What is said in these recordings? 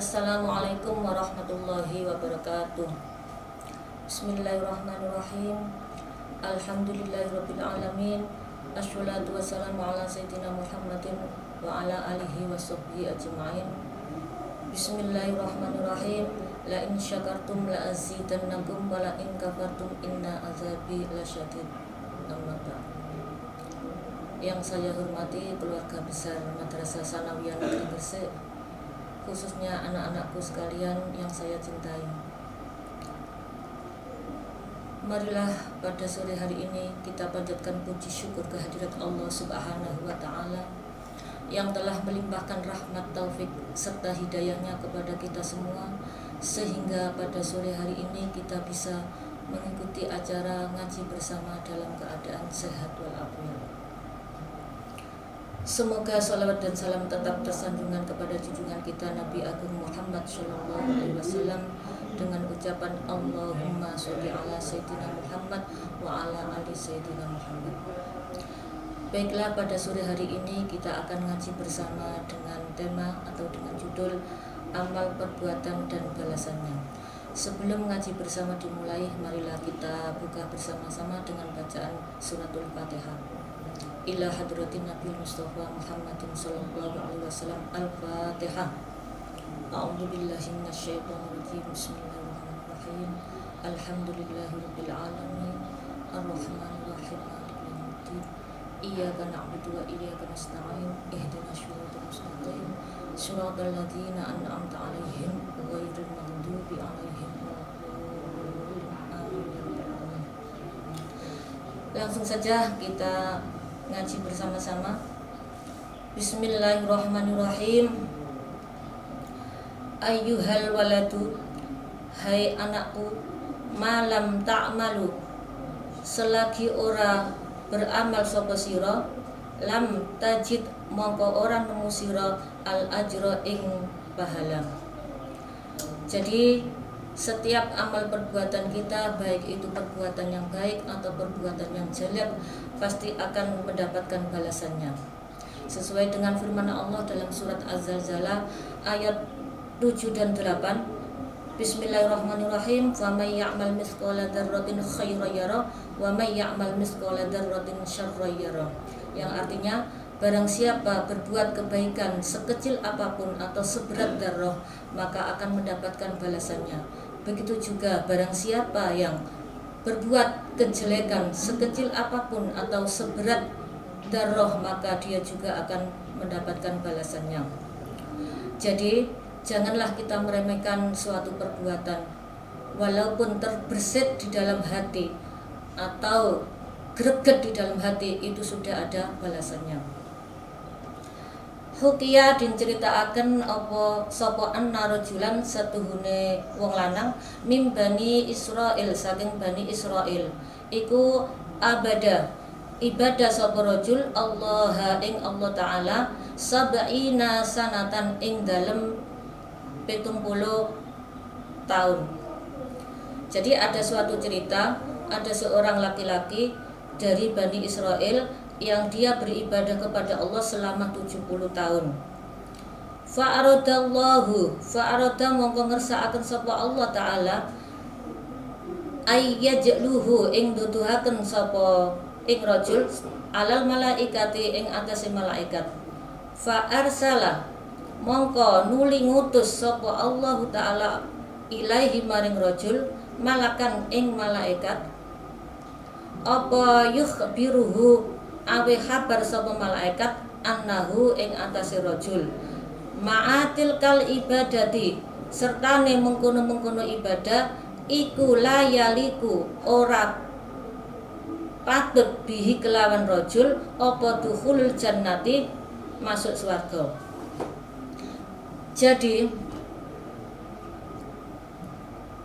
Assalamualaikum warahmatullahi wabarakatuh. Bismillahirrahmanirrahim. Alhamdulillahirabbil alamin. Assalatu wassalamu ala sayyidina Muhammadin wa ala alihi washabbihi ajmain. Bismillahirrahmanirrahim. La in syakartum la azidannakum wa la in kafartum inna azabi lasyadid. Amma ba'd. Yang saya hormati keluarga besar Madrasah Tsanawiyah Negeri Gresik, khususnya anak-anakku sekalian yang saya cintai. Marilah pada sore hari ini kita panjatkan puji syukur kehadirat Allah Subhanahu wa Ta'ala yang telah melimpahkan rahmat, taufik serta hidayahnya kepada kita semua, sehingga pada sore hari ini kita bisa mengikuti acara ngaji bersama dalam keadaan sehat walafiat. Semoga salawat dan salam tetap tersanjungan kepada junjungan kita Nabi Agung Muhammad Sallallahu Alaihi Wasallam dengan ucapan Allahumma sholli ala Sayyidina Muhammad wa ala ali Sayyidina Muhammad. Baiklah, pada sore hari ini kita akan ngaji bersama dengan tema atau dengan judul amal perbuatan dan balasannya. Sebelum ngaji bersama dimulai, marilah kita buka bersama-sama dengan bacaan suratul Fatihah. Ila hadratin Nabi Mustafa Muhammadin sallallahu alaihi wasallam. Al-Fatihah. A'udzu billahi minasyaitonir rajim. Bismillahirrahmanirrahim. Alhamdulillahirabbil alamin. Arrahmanir rahim. Maliki yaumiddin. Iyyaka na'budu wa iyyaka nasta'in. Ihdinas siratal mustaqim. Shiratal ladzina an'amta 'alaihim ghairil maghdubi 'alaihim waladdallin. Amin. Langsung saja kita ngaji bersama-sama. Bismillahirrahmanirrahim. Ayyuhal waladu, hai anakku, malam ta'malu, selagi ora beramal sapa sira, lam tajid mongko ora nemu sira al ajra ing pahala. Jadi setiap amal perbuatan kita, baik itu perbuatan yang baik atau perbuatan yang jelek, pasti akan mendapatkan balasannya. Sesuai dengan firman Allah dalam surat Az-Zalzalah ayat 7 dan 8. Bismillahirrahmanirrahim. Fa may ya'mal mithqala dzarratin khairan yara wa may ya'mal mithqala dzarratin syarran yara. Yang artinya, barang siapa berbuat kebaikan sekecil apapun atau seberat darah, maka akan mendapatkan balasannya. Begitu juga barang siapa yang berbuat kejelekan sekecil apapun atau seberat darah, maka dia juga akan mendapatkan balasannya. Jadi janganlah kita meremehkan suatu perbuatan, walaupun terbersit di dalam hati atau greget di dalam hati, itu sudah ada balasannya. Hukiya diceritakan apa sapa anna rajulan satuhune wong lanang mim bani Israil saking bani Israil iku ibadah sapa rajul Allah ing Allah taala sab'ina sanatan ing dalem 70 tahun. Jadi ada suatu cerita, ada seorang laki-laki dari Bani Israel yang dia beribadah kepada Allah selama 70 tahun. Fa'arada mongko ngersakaken sapa Allah taala ayyajluhu ing duduhaken sapa ing rajul alal malaikati ing atase malaikat. Fa'arsala mongko nuli ngutus sapa Allah taala ilaihi maring rajul malakan ing malaikat apa yukhbiruhu awe kabar sapa malaikat annahu ing atase rajul ma'atil kal ibadati sertane mengkono-mengkono ibadah iku layaliku ora patut bihi kelawan rajul apa dukhulul jannati masuk swarga. Jadi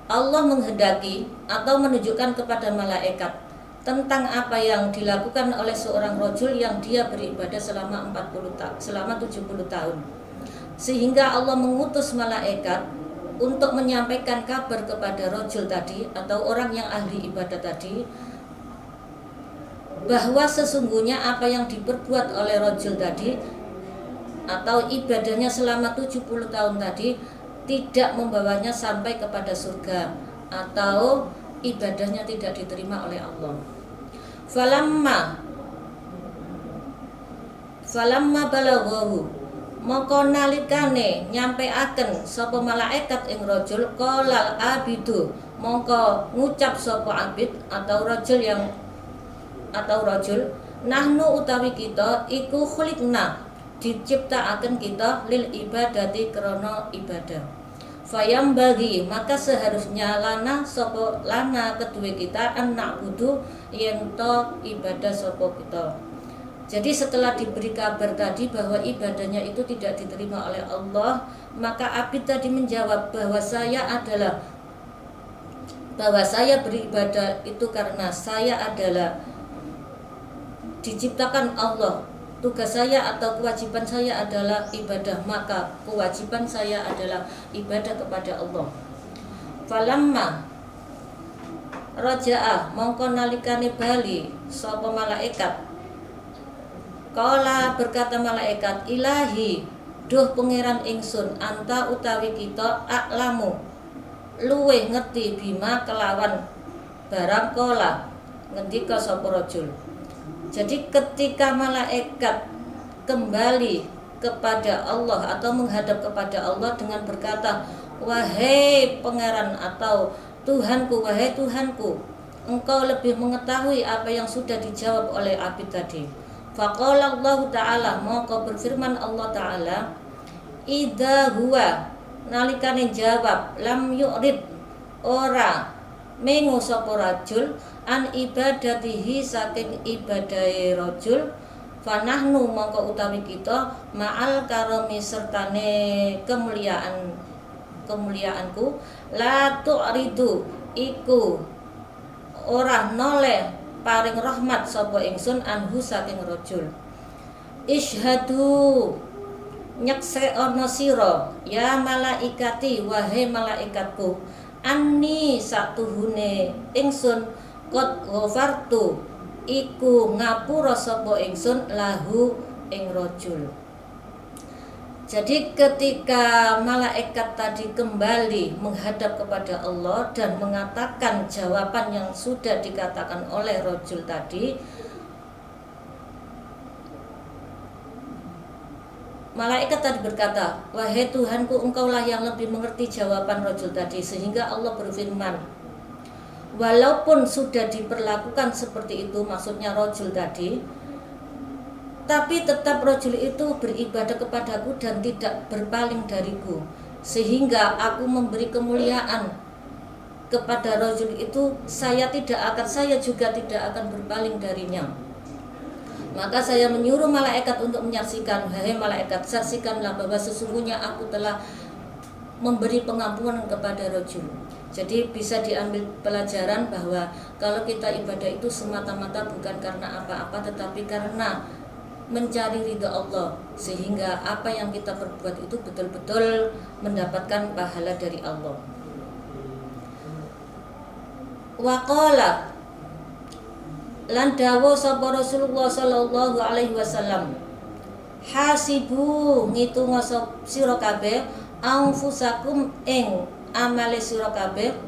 Allah menghendaki atau menunjukkan kepada malaikat tentang apa yang dilakukan oleh seorang rajul yang dia beribadah selama 70 tahun. Sehingga Allah mengutus malaikat untuk menyampaikan kabar kepada rajul tadi atau orang yang ahli ibadah tadi, bahwa sesungguhnya apa yang diperbuat oleh rajul tadi atau ibadahnya selama 70 tahun tadi tidak membawanya sampai kepada surga atau ibadahnya tidak diterima oleh Allah. Falamma balaghahu mongko nalikane nyampeaken sapa malaikat ing rajul qalal abidu mongko ngucap sapa abid atau rajul nahnu utawi kita iku khuliqna diciptaaken kita lil ibadati krana ibadah. Fayam bagi maka seharusnya lana kedua kita anak budu yen to ibadah sapa kita. Jadi setelah diberi kabar tadi bahwa ibadahnya itu tidak diterima oleh Allah, maka abid tadi menjawab bahwa saya beribadah itu karena saya adalah diciptakan Allah. Tugas saya atau kewajiban saya adalah ibadah, maka kewajiban saya adalah ibadah kepada Allah. Falamma raja'a mongko nalikane bali sapa malaikat. Qala berkata malaikat, ilahi duh pangeran ingsun anta utawi kita aklamu luweh ngerti bima kelawan barang kola ngendika sapa rajul. Jadi ketika malaikat kembali kepada Allah atau menghadap kepada Allah dengan berkata, wahai pangeran atau Tuhanku, wahai Tuhanku, engkau lebih mengetahui apa yang sudah dijawab oleh abid tadi. Faqala Allah Ta'ala, maka berfirman Allah Ta'ala, idza huwa nalikane jawab lam yu'rid ora mengu sapa rajul an ibadatihi saking ibadahe rajul fanahnu mongko utawi kita ma'al karami sertane kemuliaanku la tu'ridu iku ora noleh paring rahmat sapa ingsun anhu saking rajul. Ishhadu nyeksekno sira ya malaikati wahai malaikatku anni satuhune ingsun qad ghafartu iku ngapura sapa ingsun lahu ing rajul. Jadi ketika malaikat tadi kembali menghadap kepada Allah dan mengatakan jawaban yang sudah dikatakan oleh rajul tadi, malaikat tadi berkata, wahai Tuhanku, engkaulah yang lebih mengerti jawaban rajul tadi. Sehingga Allah berfirman, walaupun sudah diperlakukan seperti itu, maksudnya rajul tadi, tapi tetap rajul itu beribadah kepadaku dan tidak berpaling dariku, sehingga aku memberi kemuliaan kepada rajul itu, saya juga tidak akan berpaling darinya. Maka saya menyuruh malaikat untuk menyaksikan, wahai malaikat, saksikanlah bahwa sesungguhnya aku telah memberi pengampunan kepada rajul. Jadi bisa diambil pelajaran bahwa kalau kita ibadah itu semata-mata bukan karena apa-apa, tetapi karena mencari ridha Allah, sehingga apa yang kita perbuat itu betul-betul mendapatkan pahala dari Allah. Waqala lan dawuh sapa Rasulullah sallallahu alaihi wasallam, hasibu ngitung sira kabeh anfusakum ing amale sira kabeh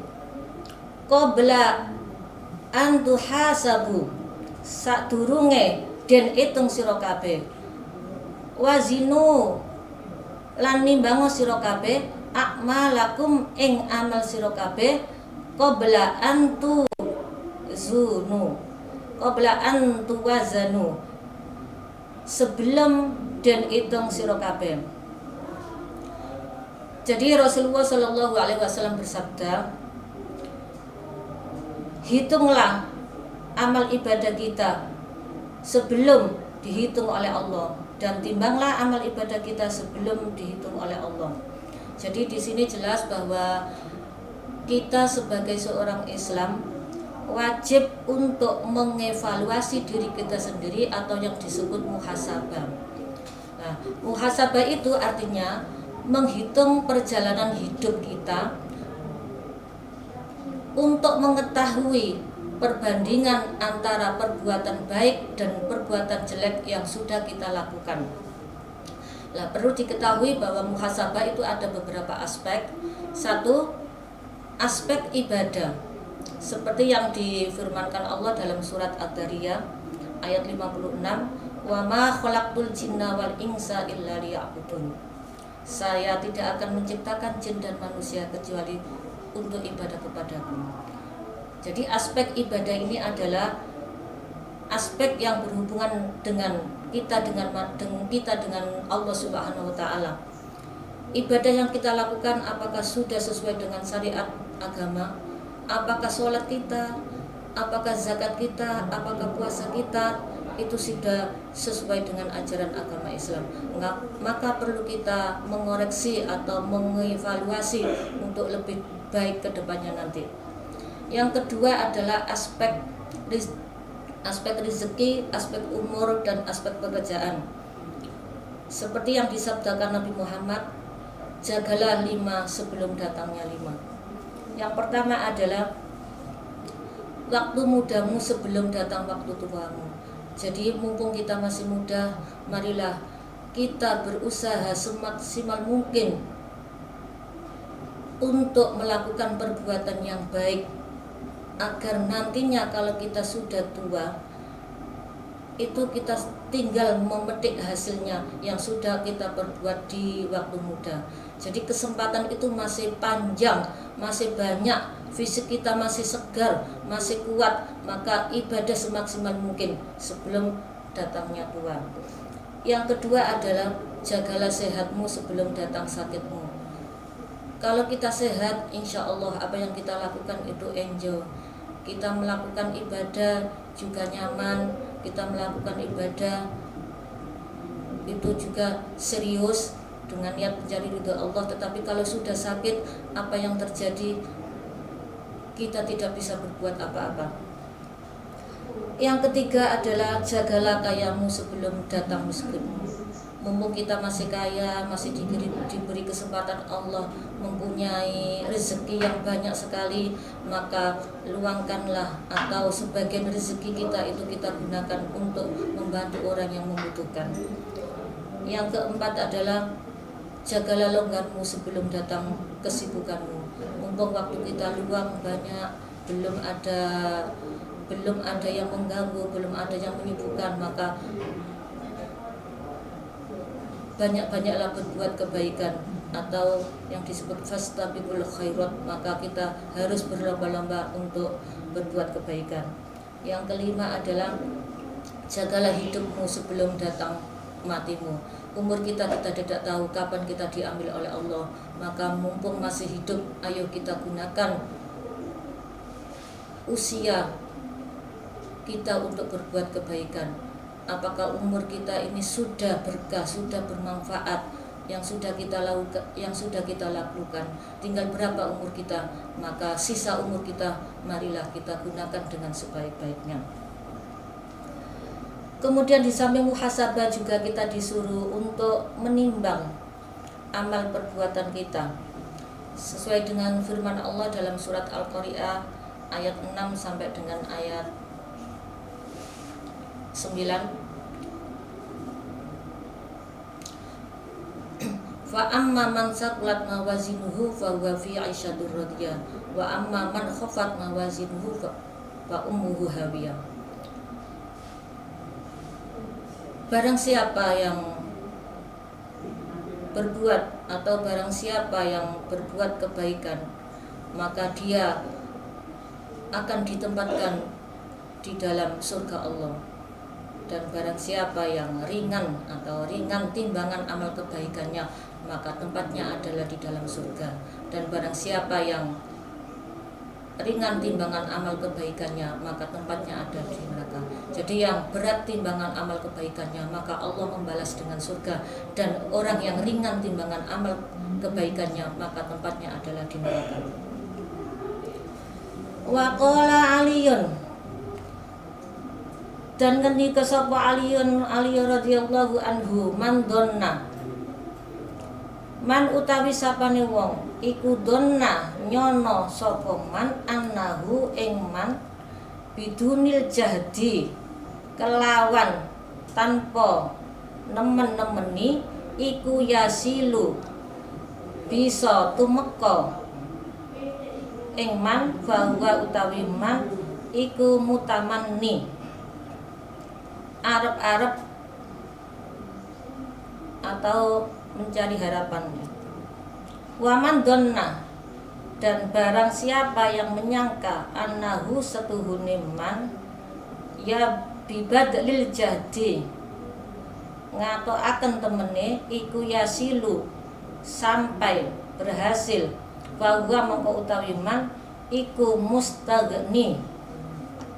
qabla an tuhasabu sadurunge den itung sira kabeh, wazinu lan nimbang sira kabeh akmalakum ing amal sira kabeh qabla an tuwazanu sebelum den itung sira kabeh. Jadi Rasulullah Shallallahu Alaihi Wasallam bersabda, hitunglah amal ibadah kita sebelum dihitung oleh Allah, dan timbanglah amal ibadah kita sebelum dihitung oleh Allah. Jadi di sini jelas bahwa kita sebagai seorang Islam wajib untuk mengevaluasi diri kita sendiri atau yang disebut muhasabah. Nah, muhasabah itu artinya menghitung perjalanan hidup kita untuk mengetahui perbandingan antara perbuatan baik dan perbuatan jelek yang sudah kita lakukan. Nah, perlu diketahui bahwa muhasabah itu ada beberapa aspek. Satu, aspek ibadah. Seperti yang difirmankan Allah dalam surat Ad-Dariyah ayat 56, "Wa ma khalaqtul jinna wal insa illa liya'budun." Saya tidak akan menciptakan jin dan manusia kecuali untuk ibadah kepadaku. Jadi aspek ibadah ini adalah aspek yang berhubungan dengan kita dengan Allah Subhanahu wa taala. Ibadah yang kita lakukan apakah sudah sesuai dengan syariat agama? Apakah sholat kita, apakah zakat kita, apakah puasa kita itu sudah sesuai dengan ajaran agama Islam? Maka perlu kita mengoreksi atau mengevaluasi untuk lebih baik ke depannya nanti. Yang kedua adalah aspek rezeki, aspek umur, dan aspek pekerjaan. Seperti yang disabdakan Nabi Muhammad, jagalah 5 sebelum datangnya 5. Yang pertama adalah waktu mudamu sebelum datang waktu tuamu. Jadi mumpung kita masih muda, marilah kita berusaha semaksimal mungkin untuk melakukan perbuatan yang baik, agar nantinya kalau kita sudah tua, itu kita tinggal memetik hasilnya yang sudah kita perbuat di waktu muda. Jadi kesempatan itu masih panjang, masih banyak, fisik kita masih segar, masih kuat, maka ibadah semaksimal mungkin sebelum datangnya tua. Yang kedua adalah jagalah sehatmu sebelum datang sakitmu. Kalau kita sehat, insya Allah apa yang kita lakukan itu enjoy. Kita melakukan ibadah juga nyaman, kita melakukan ibadah itu juga serius dengan niat mencari ridha Allah. Tetapi kalau sudah sakit, apa yang terjadi? Kita tidak bisa berbuat apa-apa. Yang ketiga adalah jagalah kayamu sebelum datang miskinmu. Mumpung kita masih kaya, masih diberi kesempatan Allah mempunyai rezeki yang banyak sekali, maka luangkanlah atau sebagian rezeki kita itu kita gunakan untuk membantu orang yang membutuhkan. Yang keempat adalah jagalah longgarmu sebelum datang kesibukanmu. Mumpung waktu kita luang banyak, belum ada yang mengganggu, belum ada yang menyibukkan, maka banyak-banyaklah berbuat kebaikan atau yang disebut fastabiqul khairat, maka kita harus berlomba-lomba untuk berbuat kebaikan. Yang kelima adalah jagalah hidupmu sebelum datang matimu. Umur kita tidak tahu kapan kita diambil oleh Allah, maka mumpung masih hidup, ayo kita gunakan usia kita untuk berbuat kebaikan. Apakah umur kita ini sudah berkah, sudah bermanfaat, yang sudah kita lakukan, tinggal berapa umur kita, maka sisa umur kita marilah kita gunakan dengan sebaik-baiknya. Kemudian di samping muhasabah juga kita disuruh untuk menimbang amal perbuatan kita sesuai dengan firman Allah dalam surat Al-Qari'ah ayat 6 sampai dengan ayat 9. Fa amma man saqulat mawazinuhu fa huwa fi 'ishatir radiyah wa amma man khafat mawazinuhu fa ummuhu hawiyah. Barang siapa yang berbuat atau barang siapa yang berbuat kebaikan, maka dia akan ditempatkan di dalam surga Allah. Dan barang siapa yang ringan timbangan amal kebaikannya, maka tempatnya adalah di dalam surga. Dan barang siapa yang ringan timbangan amal kebaikannya, maka tempatnya ada di neraka. Jadi yang berat timbangan amal kebaikannya, maka Allah membalas dengan surga. Dan orang yang ringan timbangan amal kebaikannya, maka tempatnya adalah di neraka. Wa qala Aliyun, dan ngendika sapa Ali radhiyallahu anhu, man donna, man utawi sapane wong iku donna nyono sapa man annahu ing man bidunil jahdi kelawan tanpa nemen-nemeni iku yasilu bisa tumeka ing man bahwa utawi man iku mutamanni arep-arep atau mencari harapannya. Waman donna, dan barang siapa yang menyangka annahu setuhune man ya bibadlil jahdi ngatokaken temene iku yasilu sampai berhasil bahwa mongko utawi man iku mustaghni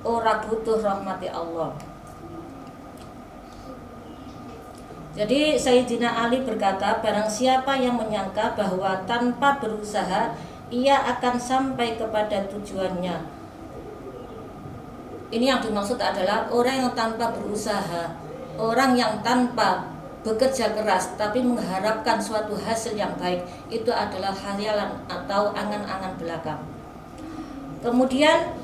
ora butuh rahmati Allah. Jadi Sayyidina Ali berkata, barang siapa yang menyangka bahwa tanpa berusaha ia akan sampai kepada tujuannya. Ini yang dimaksud adalah orang yang tanpa berusaha, orang yang tanpa bekerja keras tapi mengharapkan suatu hasil yang baik, itu adalah khayalan atau angan-angan belaka. Kemudian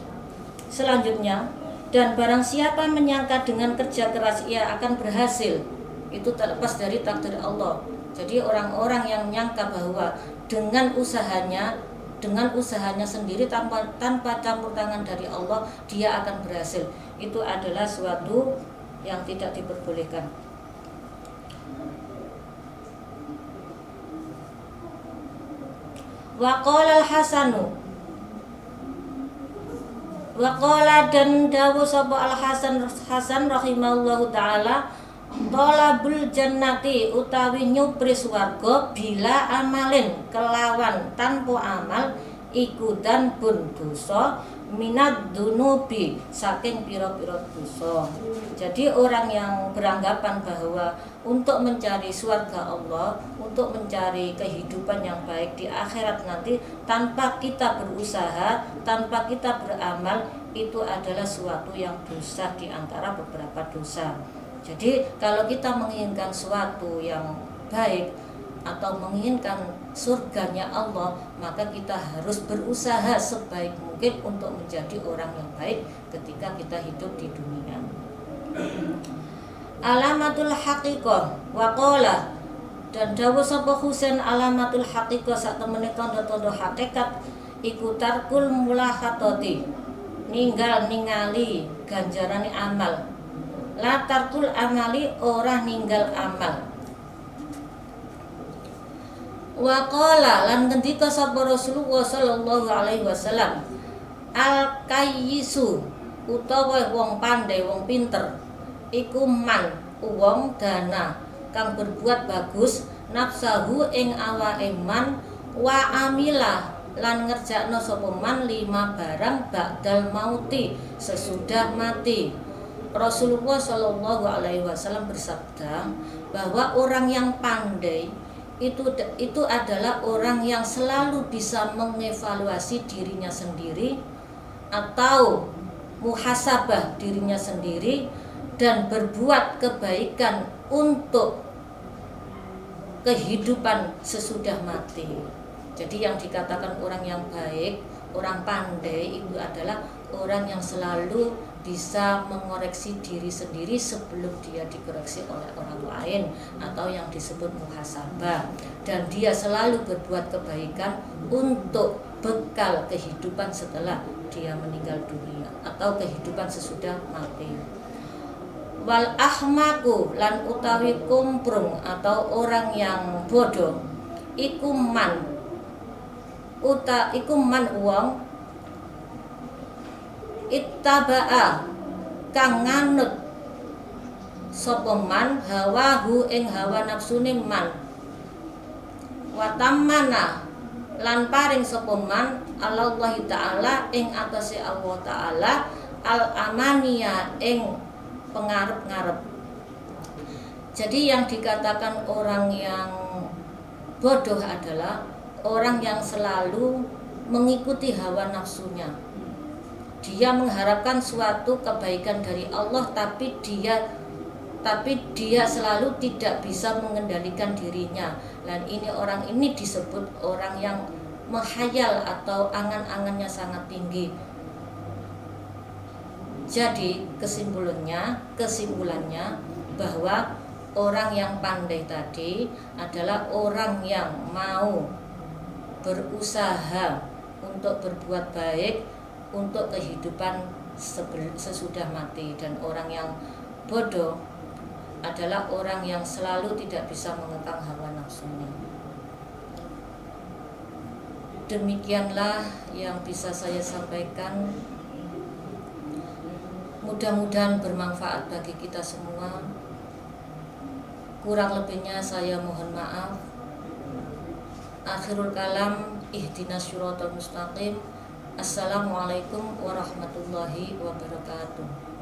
selanjutnya, dan barang siapa menyangka dengan kerja keras ia akan berhasil, itu terlepas dari takdir Allah. Jadi orang-orang yang menyangka bahwa dengan usahanya sendiri tanpa campur tangan dari Allah dia akan berhasil, itu adalah suatu yang tidak diperbolehkan. Wa qala al-Hasanu, wa qala dan dawu sapa al-Hasan rahimahullahu taala, thalabul jannati utawi nyupri swarga bila amalin kelawan tanpa amal iku dan pun dosa minad dunubi saking pira-pira dosa. Jadi orang yang beranggapan bahwa untuk mencari surga Allah, untuk mencari kehidupan yang baik di akhirat nanti tanpa kita berusaha, tanpa kita beramal, itu adalah suatu yang dosa di antara beberapa dosa. Jadi kalau kita menginginkan suatu yang baik atau menginginkan surganya Allah, maka kita harus berusaha sebaik mungkin untuk menjadi orang yang baik ketika kita hidup di dunia. Alamatul haqiqah wa qala, dan dawuh sapa Husain alamatul haqiqah sak temene tanda-tanda hakikat iku tarkul mulakhatati, ningali ganjarane amal. La tarkul amali, ora ninggal amal. Wa qala, lan ngendika sapa Rasulullah sallallahu alaihi wasallam, al kayyisu utawa wong pandai, wong pinter iku man wong dana kang berbuat bagus nafsahu ing awake man wa amila lan ngerjakno sapa man lima barang ba'dal mauti sesudah mati. Rasulullah Shallallahu Alaihi Wasallam bersabda bahwa orang yang pandai itu adalah orang yang selalu bisa mengevaluasi dirinya sendiri atau muhasabah dirinya sendiri dan berbuat kebaikan untuk kehidupan sesudah mati. Jadi yang dikatakan orang yang baik, orang pandai itu adalah orang yang selalu bisa mengoreksi diri sendiri sebelum dia dikoreksi oleh orang lain, atau yang disebut muhasabah, dan dia selalu berbuat kebaikan untuk bekal kehidupan setelah dia meninggal dunia atau kehidupan sesudah mati. Wal ahmaku lan utawi kumprung atau orang yang bodoh iku man wong ittaba'a kang nganut sapa man hawahu ing hawa nafsune man wa tammana lan paring sapa man Allah taala ing atase Allah taala al amaniya ing pengarep-ngarep. Jadi yang dikatakan orang yang bodoh adalah orang yang selalu mengikuti hawa nafsunya. Dia mengharapkan suatu kebaikan dari Allah, tapi dia selalu tidak bisa mengendalikan dirinya. Dan orang ini disebut orang yang menghayal atau angan-angannya sangat tinggi. Jadi kesimpulannya bahwa Orang yang pandai tadi adalah orang yang mau berusaha untuk berbuat baik untuk kehidupan sesudah mati. Dan orang yang bodoh adalah orang yang selalu tidak bisa mengekang hawa nafsunya. Demikianlah yang bisa saya sampaikan. Mudah-mudahan bermanfaat bagi kita semua. Kurang lebihnya saya mohon maaf. Akhirul kalam, ihdinas syiratal mustaqim. Assalamualaikum warahmatullahi wabarakatuh.